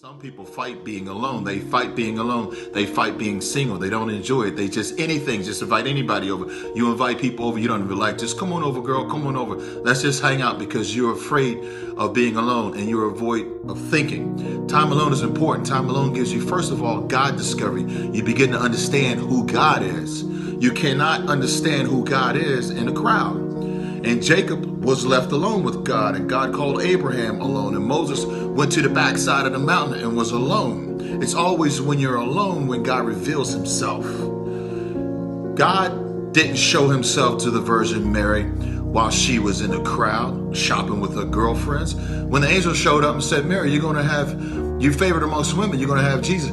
Some people fight being alone. They fight being alone. They fight being single. They don't enjoy it. They just anything. Just invite anybody over. You invite people over you don't even like. Just come on over, girl. Come on over. Let's just hang out because you're afraid of being alone and you're avoid of thinking. Time alone is important. Time alone gives you, first of all, God discovery. You begin to understand who God is. You cannot understand who God is in a crowd. And Jacob was left alone with God, and God called Abraham alone, and Moses went to the backside of the mountain and was alone. It's always when you're alone when God reveals himself. God didn't show himself to the Virgin Mary while she was in the crowd shopping with her girlfriends. When the angel showed up and said, Mary, you're favored amongst women, you're going to have Jesus.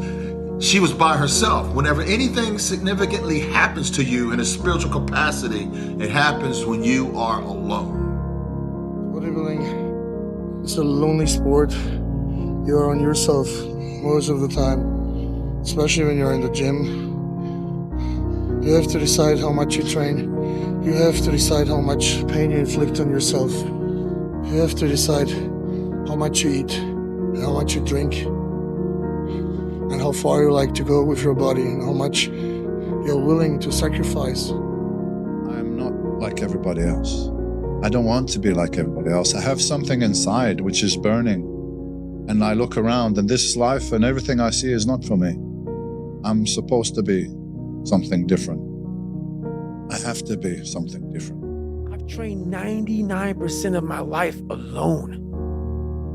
She was by herself. Whenever anything significantly happens to you in a spiritual capacity, it happens when you are alone. Bodybuilding is a lonely sport. You're on yourself most of the time, especially when you're in the gym. You have to decide how much you train. You have to decide how much pain you inflict on yourself. You have to decide how much you eat and how much you drink, and how far you like to go with your body and how much you're willing to sacrifice. I'm not like everybody else. I don't want to be like everybody else. I have something inside which is burning, and I look around and this life and everything I see is not for me. I'm supposed to be something different. I have to be something different. I've trained 99% of my life alone.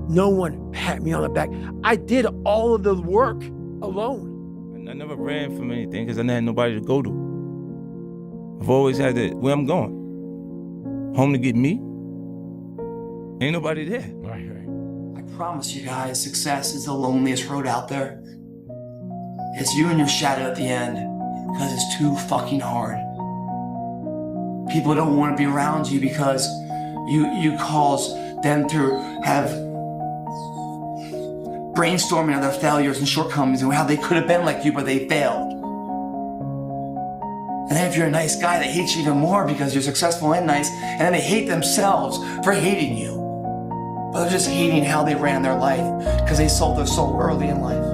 No one pat me on the back. I did all of the work alone. And I never ran from anything because I didn't have nobody to go to. I've always had where I'm going. Home to get me. Ain't nobody there. Right. I promise you guys, success is the loneliest road out there. It's you and your shadow at the end, because it's too fucking hard. People don't want to be around you because you cause them to have brainstorming of their failures and shortcomings and how they could have been like you, but they failed. And then if you're a nice guy, they hate you even more because you're successful and nice, and then they hate themselves for hating you. But they're just hating how they ran their life because they sold their soul early in life.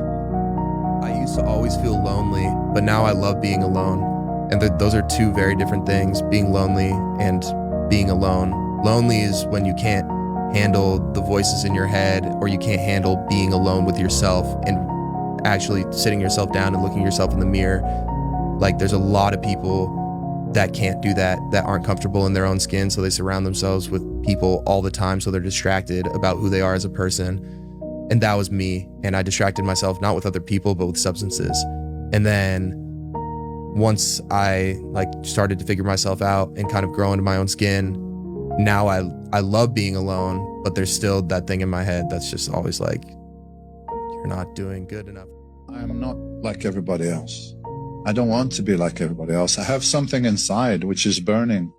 I used to always feel lonely, but now I love being alone. And those are two very different things, being lonely and being alone. Lonely is when you can't handle the voices in your head, or you can't handle being alone with yourself and actually sitting yourself down and looking yourself in the mirror. Like, there's a lot of people that can't do that aren't comfortable in their own skin, so they surround themselves with people all the time, so they're distracted about who they are as a person. And that was me, and I distracted myself not with other people but with substances. And then once I started to figure myself out and kind of grow into my own skin, now I love being alone, but there's still that thing in my head that's just always like, you're not doing good enough. I'm not like everybody else. I don't want to be like everybody else. I have something inside which is burning,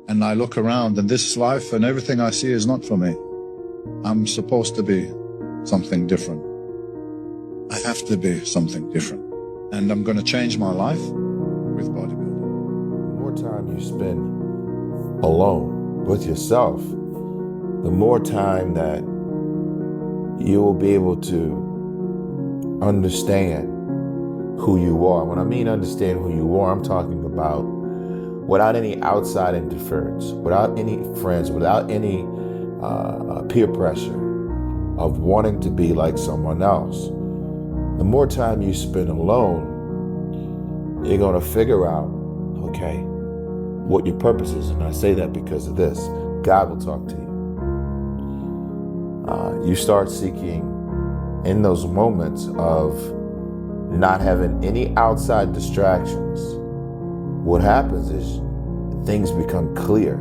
and I look around and this life and everything I see is not for me. I'm supposed to be something different. I have to be something different, and I'm going to change my life with bodybuilding. The more time you spend alone with yourself, the more time that you will be able to understand who you are. When I mean understand who you are, I'm talking about without any outside interference, without any friends, without any peer pressure of wanting to be like someone else. The more time you spend alone, you're going to figure out, okay, what your purpose is. And I say that because of this. God will talk to you. You start seeking in those moments of not having any outside distractions. What happens is things become clear.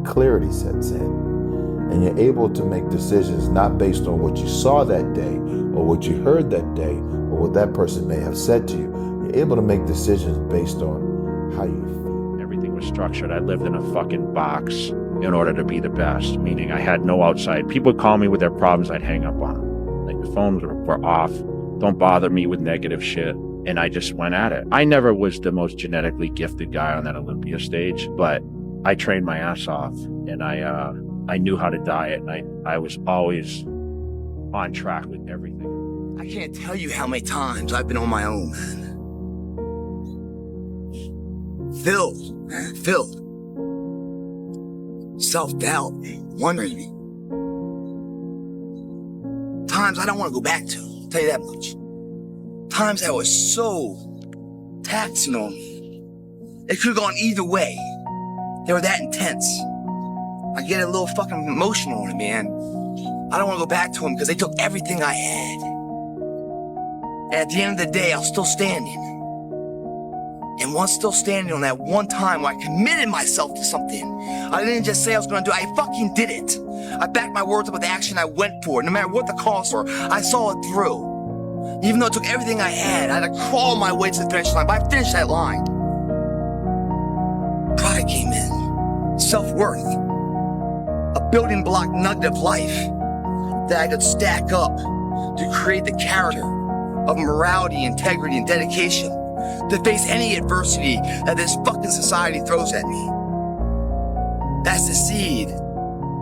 Clarity sets in. And you're able to make decisions not based on what you saw that day or what you heard that day or what that person may have said to you. You're able to make decisions based on how you feel. Everything was structured. I lived in a fucking box in order to be the best, meaning I had no outside. People would call me with their problems, I'd hang up on them. Like, the phones were off. Don't bother me with negative shit. And I just went at it. I never was the most genetically gifted guy on that Olympia stage, but I trained my ass off, and I knew how to diet, and I was always on track with everything. I can't tell you how many times I've been on my own, man. Filled, man, filled. Self-doubt, wondering me. Times I don't want to go back to, I'll tell you that much. Times that was so taxing on me. It could have gone either way. They were that intense. I get a little fucking emotional on it, man. I don't want to go back to them because they took everything I had. And at the end of the day, I was still standing. And once still standing on that one time where I committed myself to something. I didn't just say I was going to do it, I fucking did it. I backed my words up with the action I went for. No matter what the cost were, I saw it through. Even though it took everything I had to crawl my way to the finish line, but I finished that line. Pride came in. Self-worth. A building block nugget of life that I could stack up to create the character of morality, integrity, and dedication to face any adversity that this fucking society throws at me. That's the seed.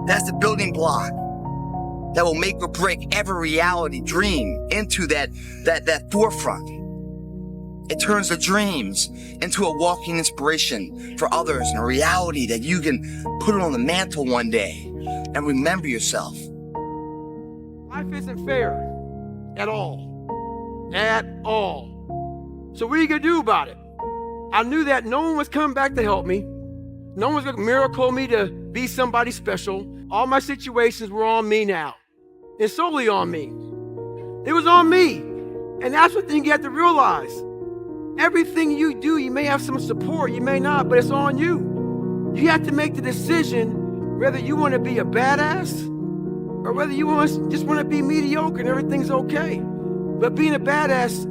That's the building block that will make or break every reality dream into that forefront. It turns the dreams into a walking inspiration for others and a reality that you can put it on the mantle one day and remember yourself. Life isn't fair at all. At all. So what are you gonna do about it? I knew that no one was coming back to help me. No one was gonna miracle me to be somebody special. All my situations were on me now. It's solely on me. It was on me. And that's what you have to realize. Everything you do, you may have some support, you may not, but it's on you. You have to make the decision whether you want to be a badass or whether you just want to be mediocre and everything's okay. But being a badass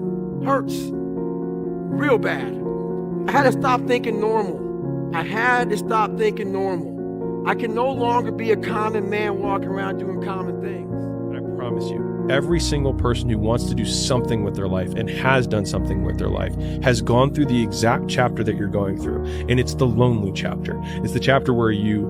hurts real bad. I had to stop thinking normal. I had to stop thinking normal. I can no longer be a common man walking around doing common things. I promise you, every single person who wants to do something with their life and has done something with their life has gone through the exact chapter that you're going through. And it's the lonely chapter. It's the chapter where you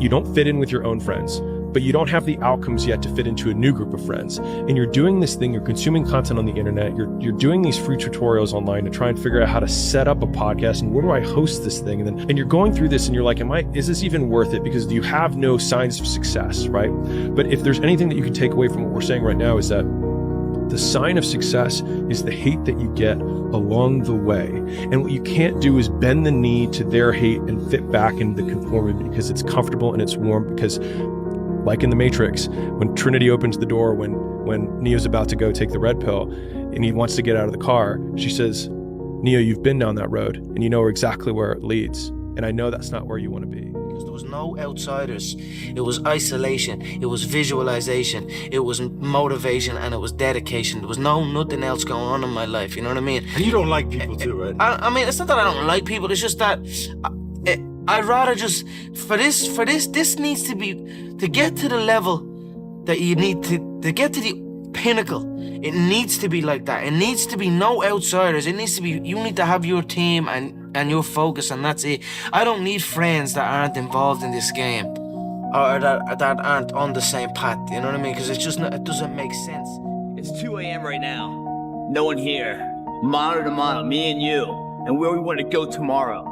don't fit in with your own friends, but you don't have the outcomes yet to fit into a new group of friends. And you're doing this thing, you're consuming content on the internet, you're doing these free tutorials online to try and figure out how to set up a podcast and where do I host this thing? And you're going through this and you're like, is this even worth it? Because you have no signs of success, right? But if there's anything that you can take away from what we're saying right now is that the sign of success is the hate that you get along the way. And what you can't do is bend the knee to their hate and fit back into the conformity because it's comfortable and it's warm. Because like in the Matrix, when Trinity opens the door, when Neo's about to go take the red pill and he wants to get out of the car, she says, Neo, you've been down that road and you know exactly where it leads. And I know that's not where you want to be. Because there was no outsiders. It was isolation. It was visualization. It was motivation and it was dedication. There was nothing else going on in my life. You know what I mean? And you don't like people too, right? I mean, it's not that I don't like people. It's just that I'd rather just, this needs to be, to get to the level that you need to get to the pinnacle, it needs to be like that. It needs to be no outsiders. It needs to be, you need to have your team and your focus and that's it. I don't need friends that aren't involved in this game or that aren't on the same path, you know what I mean? Because it's just not, it doesn't make sense. It's 2 a.m. right now. No one here. Mano to mano, me and you, and where we want to go tomorrow.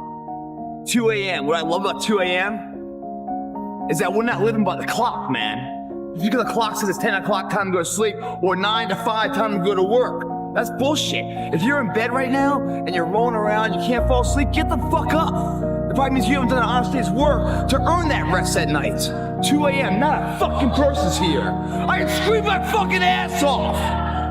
2 a.m. What I love about 2 a.m. is that we're not living by the clock, man. Because the clock says it's 10 o'clock, time to go to sleep, or 9 to 5, time to go to work. That's bullshit. If you're in bed right now and you're rolling around, you can't fall asleep, get the fuck up. It probably means you haven't done an honest day's work to earn that rest at night. 2 a.m., not a fucking person's here. I can scream my fucking ass off.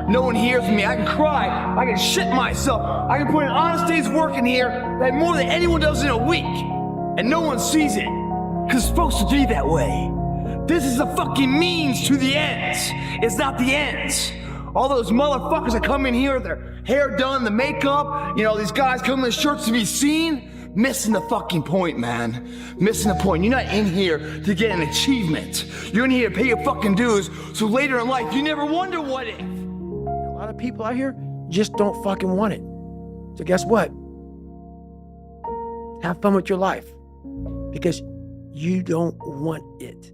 No one hears me. I can cry. I can shit myself. I can put an honest day's work in here that more than anyone does in a week. And no one sees it. Because it's supposed to be that way. This is the fucking means to the ends. It's not the ends. All those motherfuckers that come in here, their hair done, the makeup, you know, these guys come in the shirts to be seen, missing the fucking point, man. Missing the point. You're not in here to get an achievement. You're in here to pay your fucking dues, so later in life, you never wonder what if. A lot of people out here just don't fucking want it. So guess what? Have fun with your life. Because you don't want it.